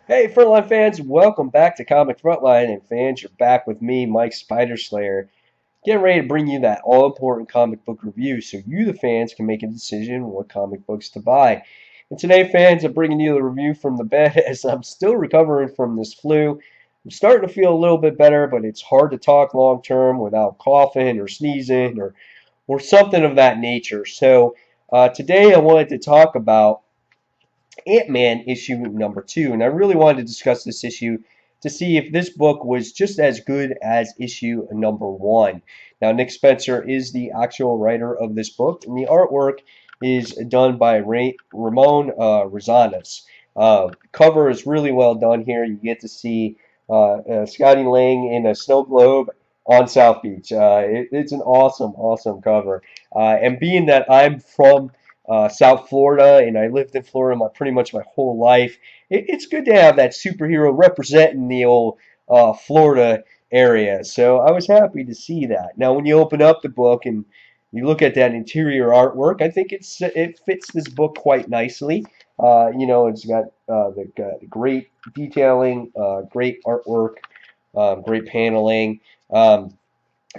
Hey, Frontline fans, welcome back to Comic Frontline. And fans, you're back with me, Mike Spider Slayer, getting ready to bring you that all important comic book review so you, the fans, can make a decision what comic books to buy. And today, fans, I'm bringing you the review from the bed as I'm still recovering from this flu. I'm starting to feel a little bit better, but it's hard to talk long term without coughing or sneezing or something of that nature. So, today I wanted to talk about Ant-Man issue number 2, and I really wanted to discuss this issue to see if this book was just as good as issue number 1. Now, Nick Spencer is the actual writer of this book, and the artwork is done by Ramon Rosanas. Cover is really well done here. You get to see Scotty Lang in a snow globe on South Beach. It's an awesome cover. And being that I'm from South Florida, and I lived in Florida pretty much my whole life. It's good to have that superhero representing the old Florida area. So I was happy to see that. Now, when you open up the book and you look at that interior artwork, I think it fits this book quite nicely. It's got the great detailing, great artwork, great paneling.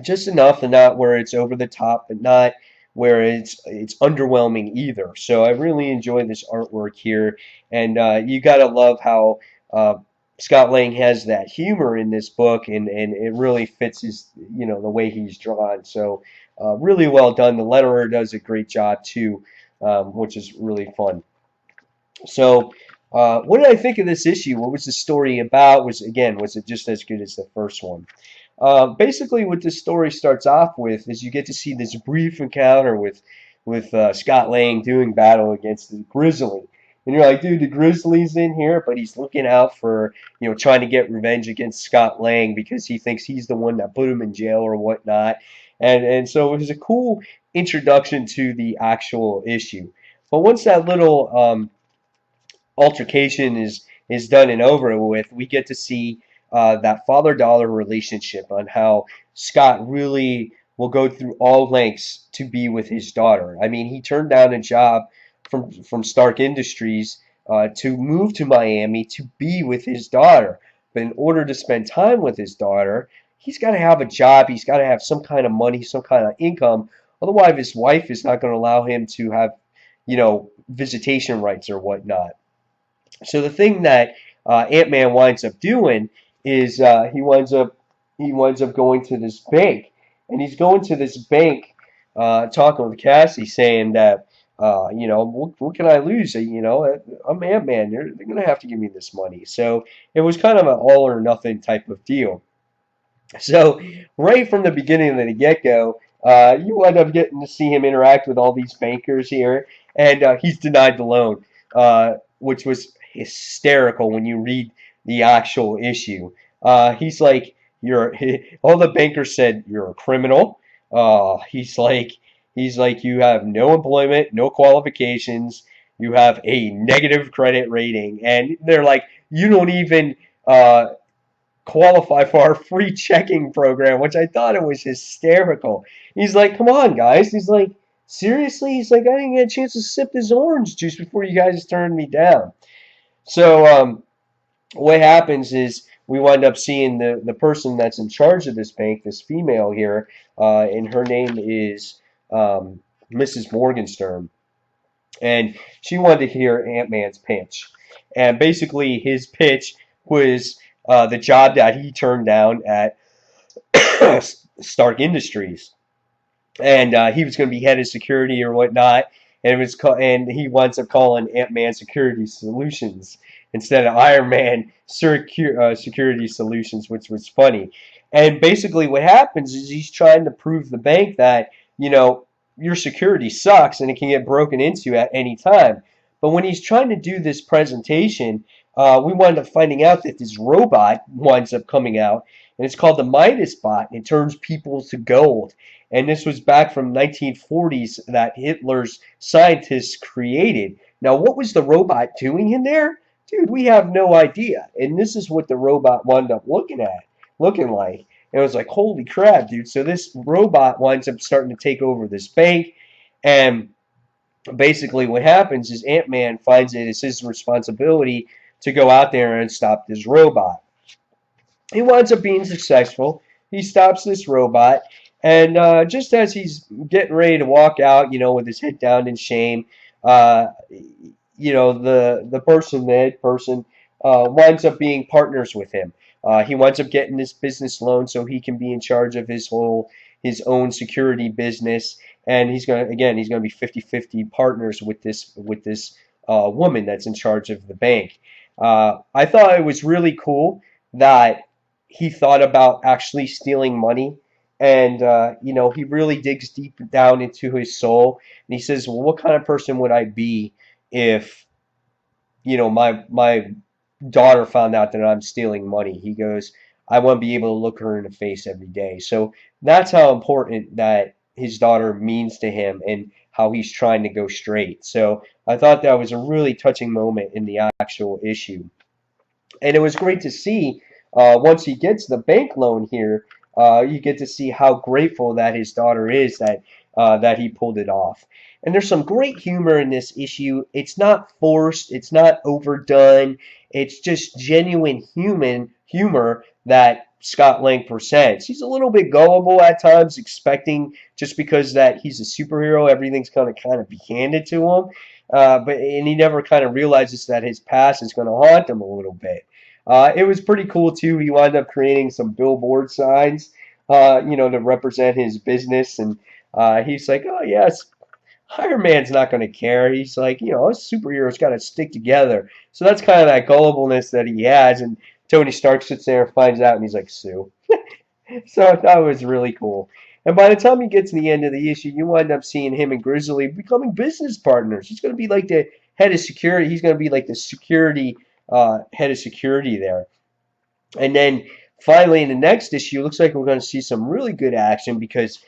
Just enough and not where it's over the top, but not where it's underwhelming either. So I really enjoy this artwork here, and you gotta love how Scott Lang has that humor in this book, and it really fits his the way he's drawn. So really well done. The letterer does a great job too, which is really fun. So. What did I think of this issue? What was the story about? Was it just as good as the first one? Basically, what this story starts off with is you get to see this brief encounter with Scott Lang doing battle against the Grizzly, and you're like, dude, the Grizzly's in here, but he's looking out for trying to get revenge against Scott Lang because he thinks he's the one that put him in jail or whatnot, and so it was a cool introduction to the actual issue. But once that little altercation is done and over with, we get to see that father-daughter relationship on how Scott really will go through all lengths to be with his daughter. I mean, he turned down a job from Stark Industries to move to Miami to be with his daughter. But in order to spend time with his daughter, he's got to have a job. He's got to have some kind of money, some kind of income. Otherwise, his wife is not going to allow him to have, visitation rights or whatnot. So the thing that Ant-Man winds up doing is he winds up going to this bank, and he's going to this bank talking with Cassie, saying that what can I lose? I'm Ant-Man. They're gonna have to give me this money. So it was kind of an all or nothing type of deal. So right from the beginning of the get-go, you wind up getting to see him interact with all these bankers here, and he's denied the loan, which was hysterical when you read the actual issue. He's like, "You're." All the bankers said, "You're a criminal." He's like, "You have no employment, no qualifications. You have a negative credit rating," and they're like, "You don't even." Qualify for our free checking program, which I thought it was hysterical. He's like, come on, guys. He's like, seriously? He's like, I didn't get a chance to sip this orange juice before you guys turned me down. So what happens is we wind up seeing the person that's in charge of this bank, this female here, and her name is Mrs. Morgenstern. And she wanted to hear Ant-Man's pitch. And basically his pitch was the job that he turned down at Stark Industries, and he was going to be head of security or whatnot, and he winds up calling Ant-Man Security Solutions instead of Iron Man Security Solutions, which was funny. And basically, what happens is he's trying to prove the bank that your security sucks and it can get broken into at any time. But when he's trying to do this presentation, we wind up finding out that this robot winds up coming out, and it's called the Midas Bot, and it turns people to gold. And this was back from 1940s that Hitler's scientists created. Now, what was the robot doing in there? Dude, we have no idea. And this is what the robot wound up looking like. And it was like, holy crap, dude. So this robot winds up starting to take over this bank. And basically what happens is Ant-Man finds it as his responsibility to go out there and stop this robot. He winds up being successful. He stops this robot, and just as he's getting ready to walk out, with his head down in shame, uh, the head person, winds up being partners with him. He winds up getting this business loan so he can be in charge of his own security business, and he's gonna be 50-50 partners with this woman that's in charge of the bank. I thought it was really cool that he thought about actually stealing money. And, he really digs deep down into his soul. And he says, well, what kind of person would I be if, my daughter found out that I'm stealing money? He goes, I want to be able to look her in the face every day. So that's how important that his daughter means to him and how he's trying to go straight. So I thought that was a really touching moment in the actual issue. And it was great to see once he gets the bank loan here, you get to see how grateful that his daughter is that he pulled it off. And there's some great humor in this issue. It's not forced, it's not overdone. It's just genuine human humor that Scott Lang presents. He's a little bit gullible at times, expecting just because that he's a superhero, everything's kind of be handed to him. But he never kind of realizes that his past is going to haunt him a little bit. It was pretty cool too. He wound up creating some billboard signs, to represent his business, and he's like, "Oh yes, Iron Man's not going to care." He's like, us superheroes got to stick together. So that's kind of that gullibleness that he has. And Tony Stark sits there and finds out, and he's like, "Sue." So I thought it was really cool. And by the time you get to the end of the issue, you wind up seeing him and Grizzly becoming business partners. He's going to be like the head of security. He's going to be like the security head of security there. And then finally, in the next issue, it looks like we're going to see some really good action because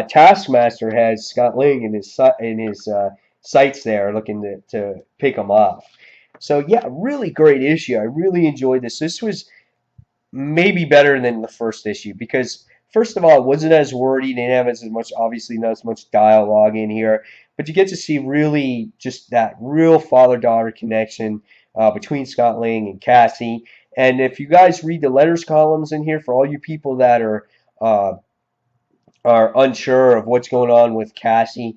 Taskmaster has Scott Lang in his sights there, looking to pick him off. So yeah, really great issue. I really enjoyed this. This was maybe better than the first issue because first of all, it wasn't as wordy. They didn't have as much, obviously, not as much dialogue in here, but you get to see really just that real father-daughter connection between Scott Lang and Cassie. And if you guys read the letters columns in here, for all you people that uh, are unsure of what's going on with Cassie,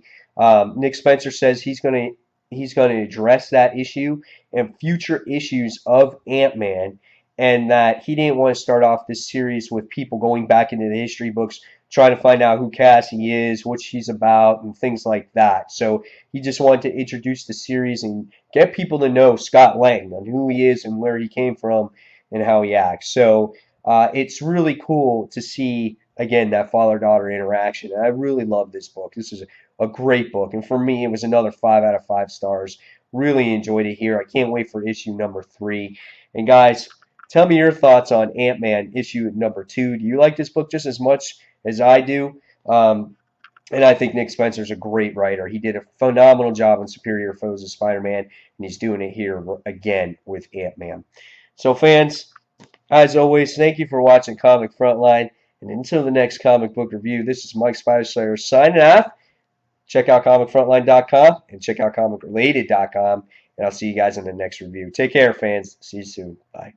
Nick Spencer says he's gonna address that issue in future issues of Ant-Man, and that he didn't want to start off this series with people going back into the history books trying to find out who Cassie is, what she's about, and things like that. So he just wanted to introduce the series and get people to know Scott Lang and who he is and where he came from and how he acts. So it's really cool to see again that father-daughter interaction. And I really love this book. This is a great book, and for me, it was another 5 out of 5 stars. Really enjoyed it here. I can't wait for issue number 3. And guys, tell me your thoughts on Ant-Man issue number 2. Do you like this book just as much as I do? And I think Nick Spencer's a great writer. He did a phenomenal job on Superior Foes of Spider-Man, and he's doing it here again with Ant-Man. So fans, as always, thank you for watching Comic Frontline. And until the next comic book review, this is Mike Spiderslayer signing off. Check out comicfrontline.com and check out comicrelated.com. And I'll see you guys in the next review. Take care, fans. See you soon. Bye.